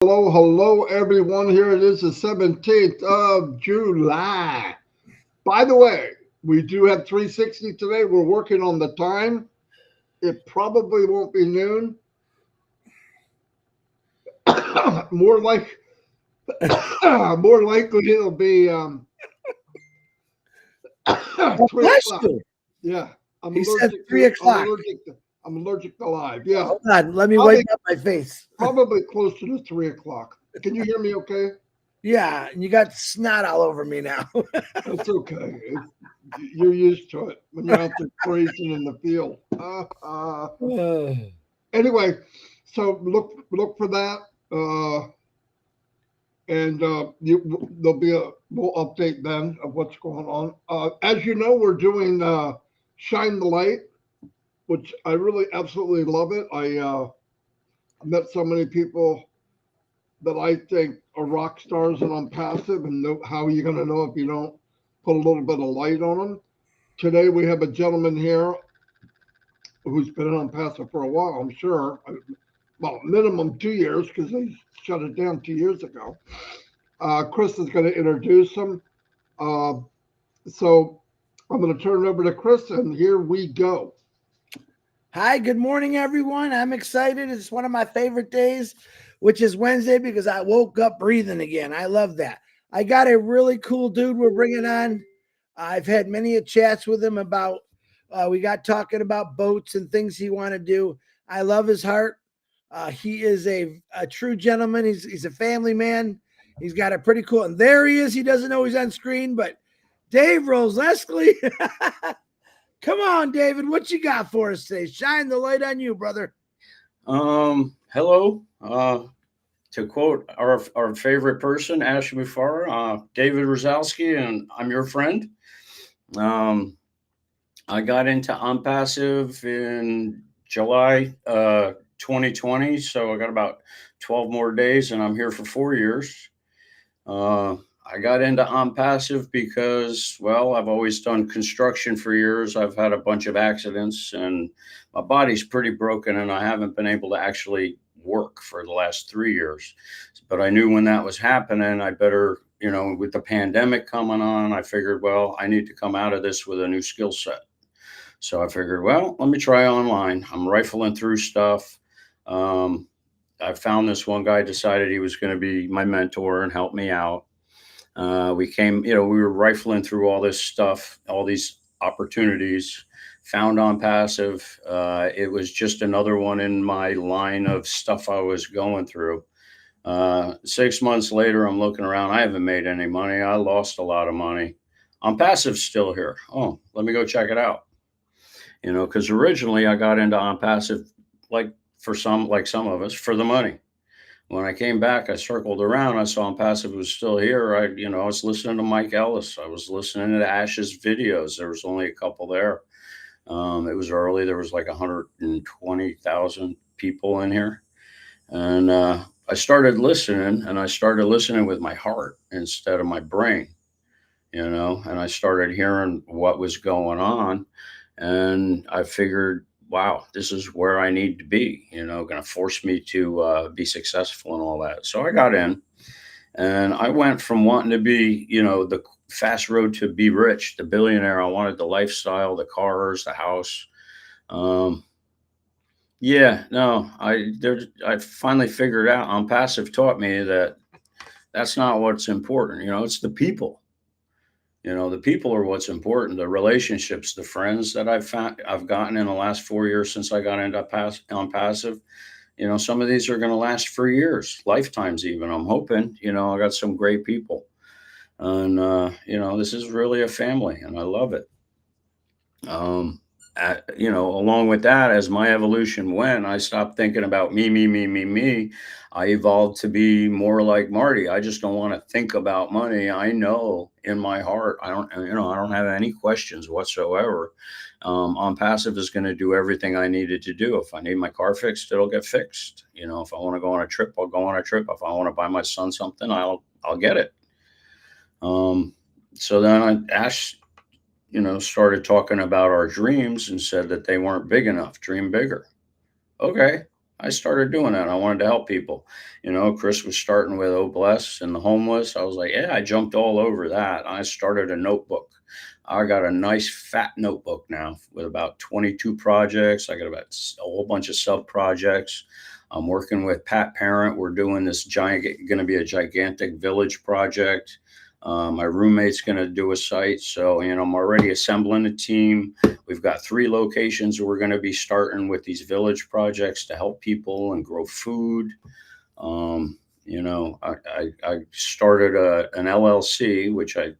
Hello, hello, everyone. Here it is, the 17th of July. By the way, we do have 360 today. We're working on the time. It probably won't be noon. more like, more likely it'll be three Bless o'clock. you. Yeah, I'm He said allergic 3 to. o'clock. I'm allergic to live. Yeah, Hold on. Let me probably, wipe up my face. probably closer to 3 o'clock. Can you hear me? Okay. Yeah, and you got snot all over me now. It's okay. You're used to it when you're out there freezing in the field. Anyway, so look for that, and there'll be a we'll update then of what's going on. As you know, we're doing Shine the Light, which I really absolutely love it. I met so many people that I think are rock stars and I'm passive, and how are you going to know if you don't put a little bit of light on them? Today we have a gentleman here who's been on passive for a while, I'm sure. Well, minimum 2 years because they shut it down 2 years ago. Chris is going to introduce him. Uh, so I'm going to turn it over to Chris, and here we go. Hi, good morning, everyone. I'm excited. It's one of my favorite days, which is Wednesday, because I woke up breathing again. I love that. I got a really cool dude we're bringing on. I've had many chats with him about, we got talking about boats and things he want to do. I love his heart. He is a true gentleman. He's a family man. He's got a pretty cool, and there he is. He doesn't know he's on screen, but Dave Rosalsky. Come on, David. What you got for us today? Shine the light on you, brother. Hello. To quote our favorite person, Ash Mufara, David Rosalsky, and I'm your friend. I got into ONPASSIVE in July 2020, so I got about 12 more days, and I'm here for 4 years. I got into ONPASSIVE because, well, I've always done construction for years. I've had a bunch of accidents, and my body's pretty broken, and I haven't been able to actually work for the last 3 years. But I knew when that was happening, I better, with the pandemic coming on, I figured, well, I need to come out of this with a new skill set. So I figured, well, let me try online. I'm rifling through stuff. I found this one guy, decided he was going to be my mentor and help me out. We were rifling through all this stuff, all these opportunities, found ONPASSIVE. It was just another one in my line of stuff I was going through. 6 months later, I'm looking around. I haven't made any money. I lost a lot of money. ONPASSIVE's still here. Oh, let me go check it out. Because originally I got into ONPASSIVE, like some of us, for the money. When I came back, I circled around. I saw ONPASSIVE was still here. I was listening to Mike Ellis. I was listening to Ash's videos. There was only a couple there. It was early. There was like 120,000 people in here. And I started listening, and I started listening with my heart instead of my brain, and I started hearing what was going on. And I figured, wow, this is where I need to be, going to force me to be successful and all that. So I got in, and I went from wanting to be, the fast road to be rich, the billionaire. I wanted the lifestyle, the cars, the house. I finally figured out, ONPASSIVE taught me that that's not what's important. It's the people. The people are what's important, the relationships, the friends that I've gotten in the last 4 years since I got into ONPASSIVE. Some of these are going to last for years, lifetimes even. I'm hoping, I got some great people. And, this is really a family, and I love it. Along with that, as my evolution went, I stopped thinking about me, me, me, me, me. I evolved to be more like Marty. I just don't want to think about money. I know in my heart, I don't have any questions whatsoever. ONPASSIVE is going to do everything I needed to do. If I need my car fixed, it'll get fixed. If I want to go on a trip, I'll go on a trip. If I want to buy my son something, I'll get it. So then Ash started talking about our dreams and said that they weren't big enough. Dream bigger. Okay. I started doing that. I wanted to help people. Chris was starting with Oh Bless and the homeless. I was like, yeah, I jumped all over that. I started a notebook. I got a nice fat notebook now with about 22 projects. I got about a whole bunch of sub projects. I'm working with Pat Parent. We're doing this going to be a gigantic village project. My roommate's going to do a site. So, I'm already assembling a team. We've got 3 locations. We're going to be starting with these village projects to help people and grow food. I started an LLC, which I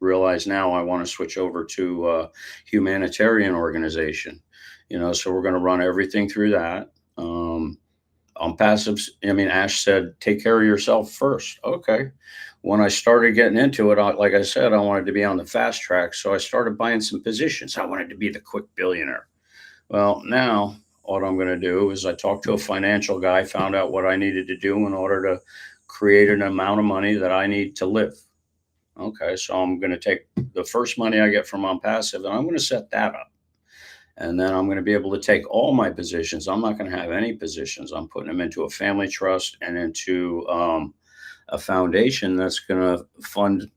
realize now I want to switch over to a humanitarian organization. So we're going to run everything through that. On passives, Ash said, take care of yourself first. Okay. When I started getting into it, like I said, I wanted to be on the fast track. So I started buying some positions. I wanted to be the quick billionaire. Well, now what I'm going to do is I talked to a financial guy, found out what I needed to do in order to create an amount of money that I need to live. Okay. So I'm going to take the first money I get from ONPASSIVE and I'm going to set that up. And then I'm going to be able to take all my positions. I'm not going to have any positions. I'm putting them into a family trust and into a foundation that's going to fund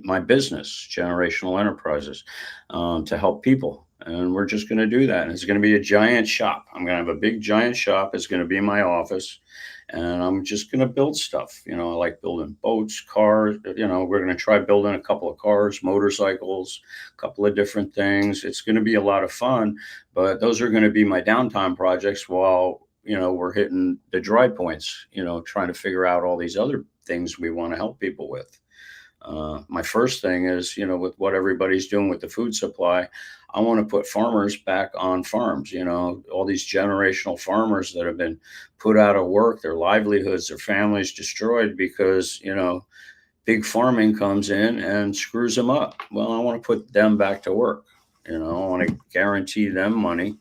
my business, Generational Enterprises, to help people. And we're just going to do that. And it's going to be a giant shop. I'm going to have a big giant shop. It's going to be my office. And I'm just going to build stuff. I like building boats, cars. We're going to try building a couple of cars, motorcycles, a couple of different things. It's going to be a lot of fun, but those are going to be my downtime projects while, we're hitting the dry points, trying to figure out all these other things we want to help people with. My first thing is, with what everybody's doing with the food supply, I want to put farmers back on farms, all these generational farmers that have been put out of work, their livelihoods, their families destroyed because, big farming comes in and screws them up. Well, I want to put them back to work. I want to guarantee them money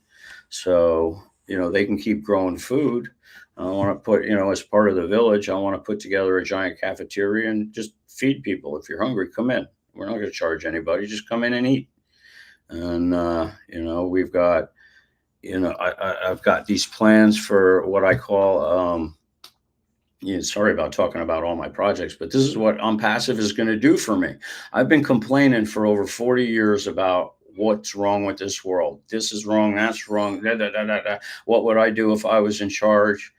so, they can keep growing food. I want to put, as part of the village, I want to put together a giant cafeteria and just feed people. If you're hungry, come in. We're not going to charge anybody. Just come in and eat. And, we've got, I've got these plans for what I call, sorry about talking about all my projects, but this is what ONPASSIVE is going to do for me. I've been complaining for over 40 years about what's wrong with this world. This is wrong. That's wrong. Da, da, da, da, da. What would I do if I was in charge?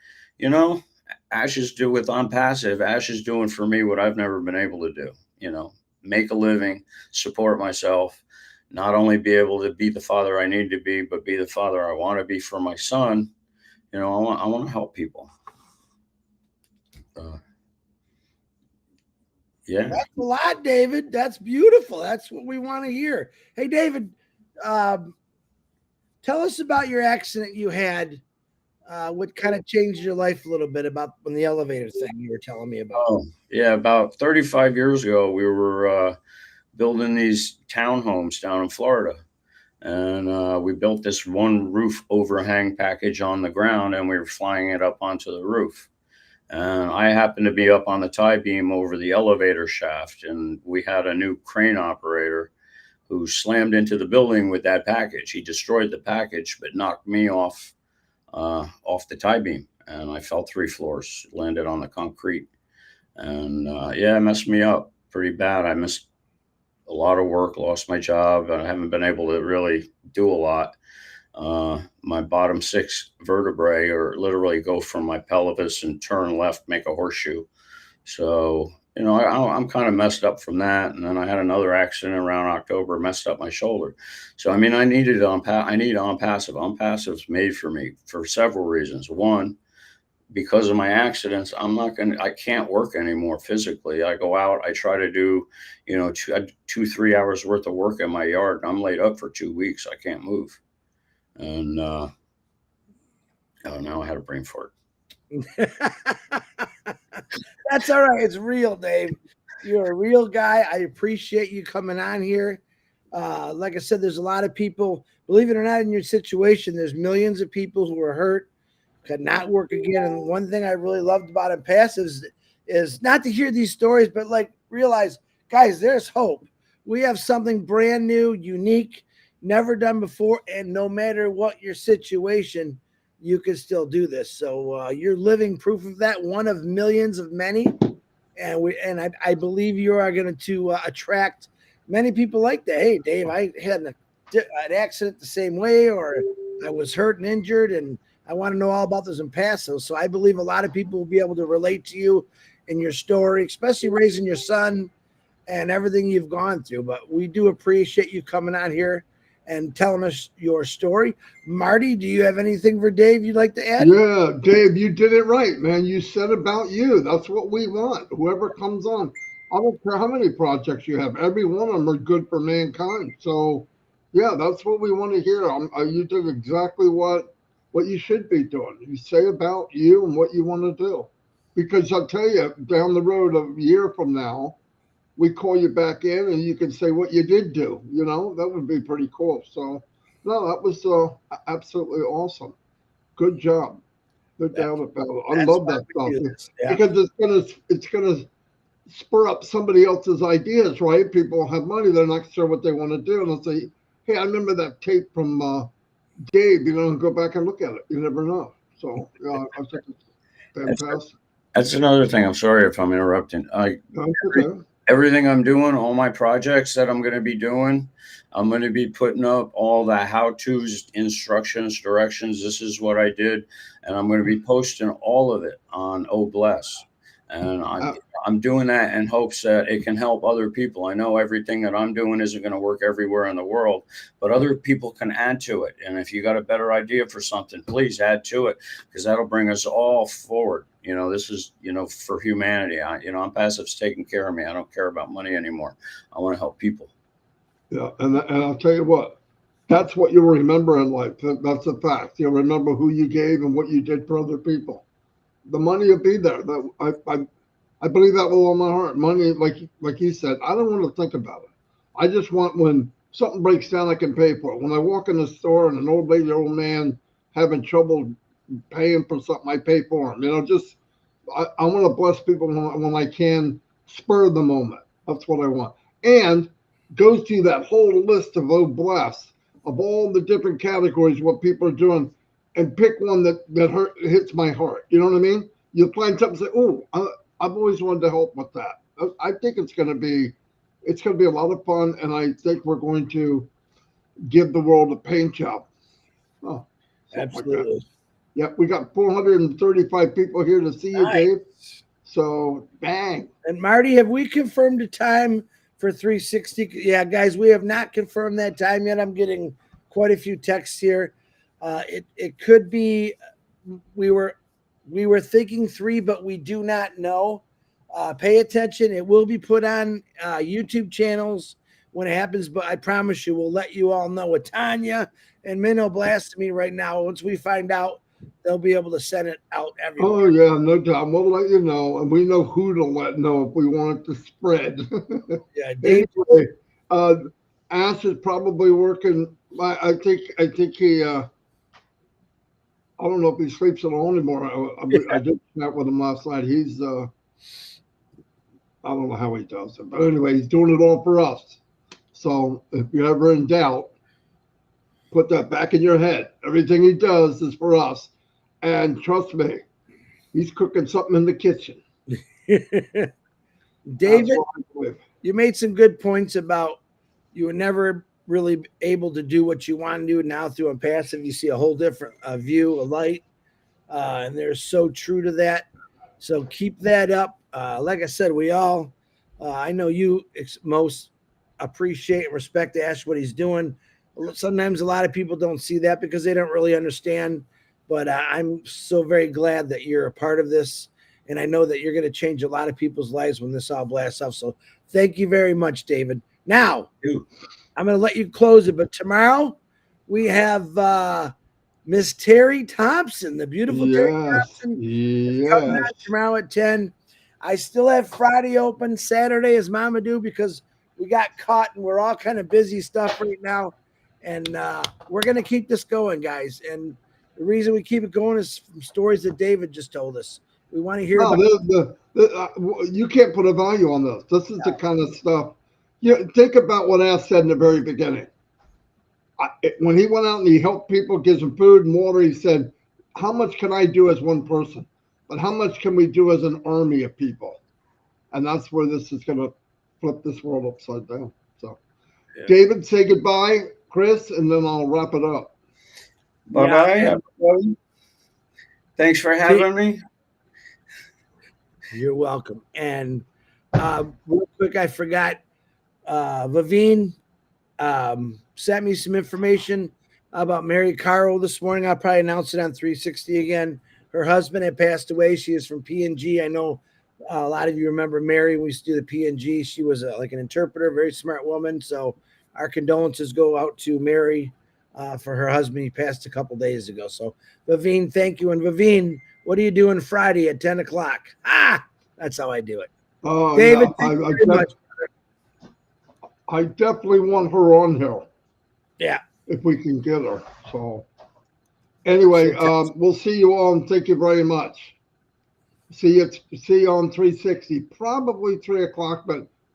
Ash is doing with ONPASSIVE. Ash is doing for me what I've never been able to do, make a living, support myself, not only be able to be the father I need to be, but be the father I want to be for my son. I want to help people. Yeah. That's a lot, David. That's beautiful. That's what we want to hear. Hey, David, tell us about your accident you had. What kind of changed your life a little bit about when the elevator thing you were telling me about? Oh, yeah. About 35 years ago, we were building these townhomes down in Florida. And we built this one roof overhang package on the ground and we were flying it up onto the roof. And I happened to be up on the tie beam over the elevator shaft. And we had a new crane operator who slammed into the building with that package. He destroyed the package, but knocked me off the tie beam. And I fell 3 floors, landed on the concrete. And it messed me up pretty bad. I missed a lot of work, lost my job, and I haven't been able to really do a lot. My bottom 6 vertebrae are literally go from my pelvis and turn left, make a horseshoe. So, I'm kind of messed up from that. And then I had another accident around October, messed up my shoulder. So, I need ONPASSIVE. ONPASSIVE's made for me for several reasons. One, because of my accidents, I can't work anymore physically. I go out, I try to do, 2-3 hours worth of work in my yard. And I'm laid up for 2 weeks. I can't move. And now I had a brain fart. That's all right. It's real, Dave. You're a real guy. I appreciate you coming on here. Like I said, there's a lot of people, believe it or not, in your situation, there's millions of people who are hurt, could not work again. And one thing I really loved about ONPASSIVE is not to hear these stories, but realize, guys, there's hope. We have something brand new, unique, never done before. And no matter what your situation, you can still do this. So you're living proof of that, one of millions of many. And I believe you are going to attract many people like that. Hey, Dave, I had an accident the same way, or I was hurt and injured, and I want to know all about those impassos. So I believe a lot of people will be able to relate to you in your story, especially raising your son and everything you've gone through. But we do appreciate you coming on here and telling us your story. Marty, do you have anything for Dave you'd like to add? Yeah, Dave, you did it right, man. You said about you. That's what we want. Whoever comes on, I don't care how many projects you have. Every one of them are good for mankind. So, yeah, that's what we want to hear. You did exactly what you should be doing. You say about you and what you want to do. Because I'll tell you, down the road, a year from now, we call you back in and you can say what you did do. That would be pretty cool. So, no, that was absolutely awesome. Good job. No doubt about it. I love that stuff because it's gonna spur up somebody else's ideas, right? People have money, they're not sure what they want to do, and they'll say, "Hey, I remember that tape from Dave." And go back and look at it. You never know. So yeah, I think it's fantastic. That's another thing. I'm sorry if I'm interrupting. Everything I'm doing, all my projects that I'm going to be doing, I'm going to be putting up all the how-tos, instructions, directions. This is what I did. And I'm going to be posting all of it on Bless. And I'm doing that in hopes that it can help other people. I know everything that I'm doing isn't going to work everywhere in the world, but other people can add to it. And if you got a better idea for something, please add to it, because that'll bring us all forward. This is, for humanity. ONPASSIVE's taking care of me. I don't care about money anymore. I want to help people. Yeah. And I'll tell you what, that's what you'll remember in life. That's a fact. You'll remember who you gave and what you did for other people. The money will be there. I believe that with all my heart. Money, like you said, I don't want to think about it. I just want, when something breaks down, I can pay for it. When I walk in the store and an old lady or old man having trouble paying for something, I pay for them. I want to bless people when I can, spur the moment. That's what I want. And go through that whole list of bless, of all the different categories, what people are doing, and pick one that hits my heart. You know what I mean? You'll find something and say, "Oh, I've always wanted to help with that." I think it's going to be a lot of fun, and I think we're going to give the world a paint job. Oh, absolutely. Like yeah, we got 435 people here to see you, Dave. So, bang. And Marty, have we confirmed the time for 360? Yeah, guys, we have not confirmed that time yet. I'm getting quite a few texts here. It could be, we were thinking 3, but we do not know. Pay attention. It will be put on YouTube channels when it happens, but I promise you, we'll let you all know. With Tanya and Minnow blasting me right now, once we find out, they'll be able to send it out everywhere. Oh yeah, no doubt. We'll let you know, and we know who to let know if we want it to spread. Yeah, Dave. Anyway, Ash is probably working. I think he. I don't know if he sleeps at all anymore. I did chat with him last night. He's. I don't know how he does it, but anyway, he's doing it all for us. So if you're ever in doubt, put that back in your head. Everything he does is for us. And trust me, he's cooking something in the kitchen. David, you made some good points about you were never really able to do what you want to do. Now through ONPASSIVE, you see a whole different view, a light, and they're so true to that. So keep that up. Like I said, we all, I know you most appreciate and respect Ash, what he's doing. Sometimes a lot of people don't see that because they don't really understand. But I'm so very glad that you're a part of this. And I know that you're going to change a lot of people's lives when this all blasts off. So thank you very much, David. Now, I'm going to let you close it. But tomorrow we have Miss Terry Thompson, the beautiful Terry Thompson. Coming out tomorrow at 10. I still have Friday open. Saturday is Mama Do because we got caught and we're all kind of busy stuff right now. And we're going to keep this going, guys. And the reason we keep it going is from stories that David just told us. We want to hear about you can't put a value on this. This is the kind of stuff. Think about what Ash said in the very beginning. When he went out and he helped people, gives them food and water, he said, how much can I do as one person, but how much can we do as an army of people? And that's where this is going to flip this world upside down. So, Yeah. David, say goodbye, Chris, and then I'll wrap it up. Bye-bye, Yeah. everybody. Thanks for having me. You're welcome. And real quick, I forgot, Vivine sent me some information about Mary Carl this morning. I'll probably announce it on 360 again. Her husband had passed away. She is from P&G. I know a lot of you remember Mary. We used to do the P&G. She was like an interpreter, very smart woman. So our condolences go out to Mary for her husband. He passed a couple days ago. So Vivine, thank you. And Vivine, what are you doing Friday at 10 o'clock? That's how I do it. David, Yeah, thank you very much. I definitely want her on here. Yeah. If we can get her. So anyway, we'll see you all, and thank you very much. See you on 360, probably 3 o'clock, but